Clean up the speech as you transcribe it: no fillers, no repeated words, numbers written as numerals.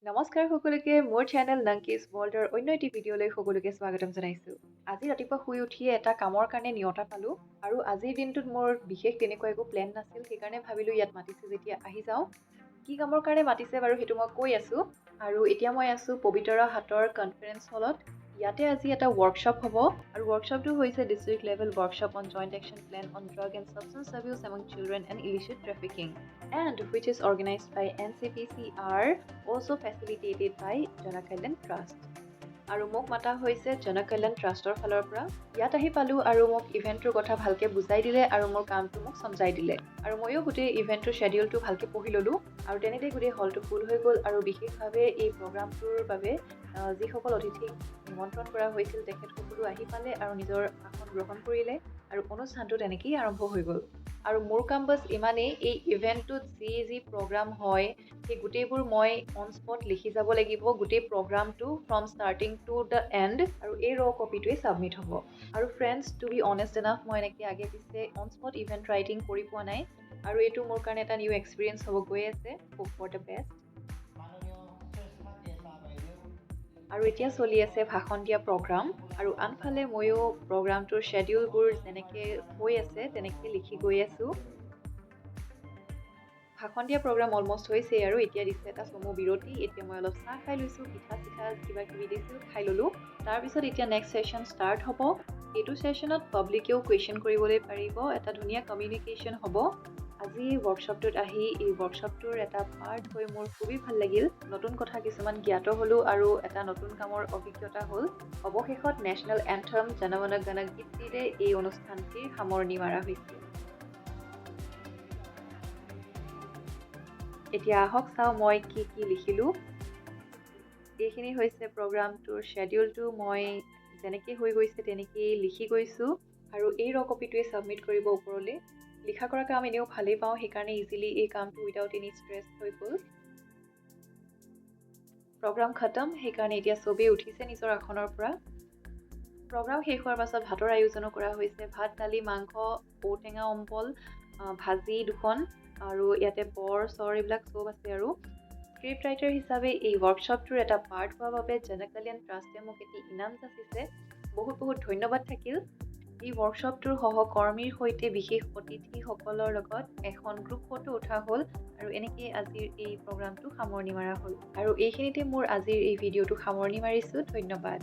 নমস্কাৰ সকলোকে মোৰ চেনেল নাংকিছ ৱৰ্ল্ডৰ অন্য এটি ভিডিঅ'লৈ সকলোকে স্বাগতম জনাইছোঁ। আজি ৰাতিপুৱা শুই উঠিয়ে এটা কামৰ কাৰণে নিয়তা পালোঁ আৰু আজিৰ দিনটোত মোৰ বিশেষ তেনেকুৱা একো প্লেন নাছিল, সেইকাৰণে ভাবিলোঁ ইয়াত মাতিছে যেতিয়া আহি যাওঁ। কি কামৰ কাৰণে মাতিছে বাৰু সেইটো মই কৈ আছোঁ। আৰু এতিয়া মই আছোঁ পবিতৰা হাটৰ কনফাৰেন্স হলত। ইয়াতে আজি এটা ৱৰ্কশ্বপ হ'ব আৰু ৱৰ্কশ্বপটো হৈছে district level workshop on joint action plan on drug and substance abuse among children and illicit trafficking and which is organized by NCPCR, also facilitated by Janakalyan trust. আৰু মোক মাতা হৈছে জনকল্যাণ ট্ৰাষ্টৰ ফালৰ পৰা। ইয়াত আহি পালোঁ আৰু মোক ইভেণ্টটোৰ কথা ভালকৈ বুজাই দিলে আৰু মোৰ কামটো মোক সমজাই দিলে। আৰু ময়ো গোটেই ইভেণ্টটোৰ শ্বেডিউলটো ভালকৈ পঢ়ি ল'লোঁ আৰু তেনেকৈ গোটেই হলটো ফুল হৈ গ'ল। আৰু বিশেষভাৱে এই প্ৰগ্ৰামটোৰ বাবে যিসকল অতিথিক নিমন্ত্ৰণ কৰা হৈছিল তেখেতসকলো আহি পালে আৰু নিজৰ আসন গ্ৰহণ কৰিলে আৰু অনুষ্ঠানটো তেনেকেই আৰম্ভ হৈ গ'ল। আৰু মোৰ কাম বাছ ইমানেই, এই ইভেণ্টটোত যি প্ৰগ্ৰাম হয় সেই গোটেইবোৰ মই অন স্পট লিখি যাব লাগিব, গোটেই প্ৰগ্ৰামটো from starting to the end, আৰু এই ৰ কপিটোৱে ছাবমিট হ'ব। আৰু friends, to be honest enough, মই এনেকৈ আগে পিছে অন স্পট ইভেণ্ট ৰাইটিং কৰি পোৱা নাই আৰু এইটো মোৰ কাৰণে এটা নিউ এক্সপিৰিয়েঞ্চ হ'ব গৈ আছে। Hope for the best. আৰু এতিয়া চলি আছে ভাষণ দিয়া প্ৰগ্ৰাম আৰু আনফালে ময়ো প্ৰগ্ৰামটোৰ শ্বেডিউলবোৰ যেনেকৈ হৈ আছে তেনেকৈ লিখি গৈ আছোঁ। ভাষণ দিয়া প্ৰগ্ৰাম অলমষ্ট হৈছেই আৰু এতিয়া দিছে এটা চমু বিৰতি। এতিয়া মই অলপ চাহ খাই লৈছোঁ, পিঠা চিঠা কিবা কিবি দিছিল খাই ল'লোঁ। তাৰপিছত এতিয়া নেক্সট ছেশ্যন ষ্টাৰ্ট হ'ব। এইটো ছেশ্যনত পাব্লিকেও কুৱেশ্যন কৰিবলৈ পাৰিব, এটা ধুনীয়া কমিউনিকেশ্যন হ'ব। আজি ৱৰ্কশ্বপটোত আহি এই ৱৰ্কশ্বপটোৰ এটা পাৰ্ট হৈ মোৰ খুবেই ভাল লাগিল। নতুন কথা কিছুমান জ্ঞাত হ'লোঁ আৰু এটা নতুন কামৰ অভিজ্ঞতা হ'ল। অৱশেষত নেশ্যনেল এন্থম জনগণ গণ গীতটিৰে এই অনুষ্ঠানটিৰ সামৰণি মাৰা হৈছে। এতিয়া আহক চাওঁ মই কি কি লিখিলোঁ। এইখিনি হৈছে প্ৰগ্ৰামটোৰ শ্বেডিউলটো। মই যেনেকৈ হৈ গৈছে তেনেকেই লিখি গৈছোঁ আৰু এই ৰ কপিটোৱে ছাবমিট কৰিব ওপৰলৈ। লিখা কৰা কাম এনেও ভালেই পাওঁ, সেইকাৰণে ইজিলি এই কামটো উইদাউট এনি ষ্ট্ৰেছ হৈ গ'ল। প্ৰগ্ৰাম খতম, সেইকাৰণে এতিয়া চবেই উঠিছে নিজৰ আসনৰ পৰা। প্ৰগ্ৰাম শেষ হোৱাৰ পাছত ভাতৰ আয়োজনো কৰা হৈছে। ভাত, দালি, মাংস, ঔটেঙা অম্বল, ভাজি দুখন আৰু ইয়াতে বৰ চৰ এইবিলাক চব আছে। আৰু স্ক্ৰিপ্ট ৰাইটাৰ হিচাপে এই ৱৰ্কশ্বপটোৰ এটা পাৰ্ট হোৱাৰ বাবে জনকল্যাণ ট্ৰাষ্টে মোক এটি ইনাম যাচিছে। বহুত বহুত ধন্যবাদ থাকিল। এই ৱৰ্কশ্বপটোৰ সহকৰ্মীৰ সৈতে বিশেষ অতিথিসকলৰ লগত এখন গ্ৰুপ ফটো উঠা হ'ল আৰু এনেকৈ আজিৰ এই প্ৰগ্ৰামটো সামৰণি মাৰা হ'ল। আৰু এইখিনিতে মোৰ আজিৰ এই ভিডিঅ'টো সামৰণি মাৰিছোঁ। ধন্যবাদ।